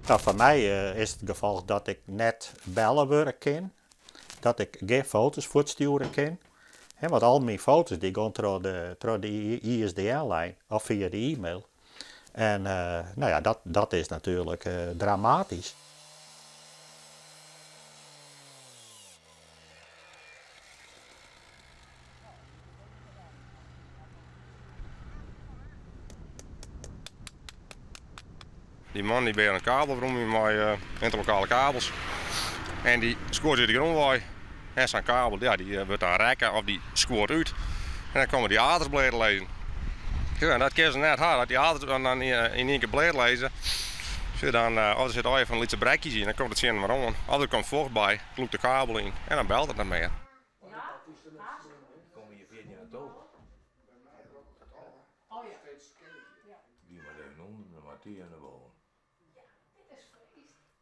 Nou, voor mij is het gevolg dat ik net bellen worden kan. Dat ik geen foto's voortsturen kan. Want al mijn foto's die gaan door de ISDN-lijn of via de e-mail. En nou ja, dat is natuurlijk dramatisch. Die man die beheert een kabelbroem met interlokale kabels. En die scoort uit de grondwaai. En zijn kabel die wordt dan rekken of die scoort uit. En dan komen die adersbleden lezen. Ja, en dat keer ze net hard, dat die aders dan in één keer bleden lezen. Dan, er zit al even een lietse brekjes in, dan komt het zin maar om. Of er komt vocht bij, klopt de kabel in en dan belt het naar meer. Kom je 14 oktober? Oh ja. Die maar even onder, dan maar die aan de boven.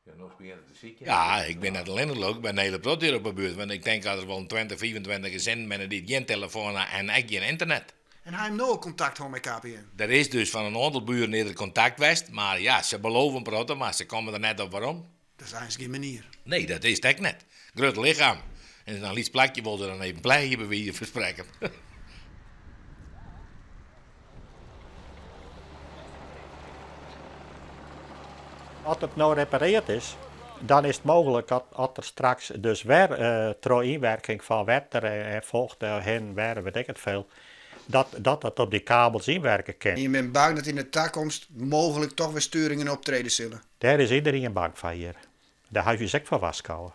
Ja, nog begint het te ziek. Ja, ik ben net alleen leuk, ik ben een hele plot hier op de buurt. Want ik denk dat er wel 20, 25 gezinnen zijn die geen telefoon en echt geen internet. En hij heeft nul contact met KPN. Er is dus van een aantal buren eerder contact geweest, maar ja, ze beloven praten, maar ze komen er net op waarom. Dat is eigenlijk geen manier. Nee, dat is het net. Groot lichaam. En dan liefst plakje wil er dan even pleien bij wie je verspreken. Als het nou repareerd is, dan is het mogelijk dat er straks dus weer door inwerking van water en vocht heen, weer, weet ik het veel, dat op die kabels inwerken kan. En je bent bang dat in de toekomst mogelijk toch weer sturingen optreden zullen. Daar is iedereen bang van hier. Daar heb je zich voor vastgehouden.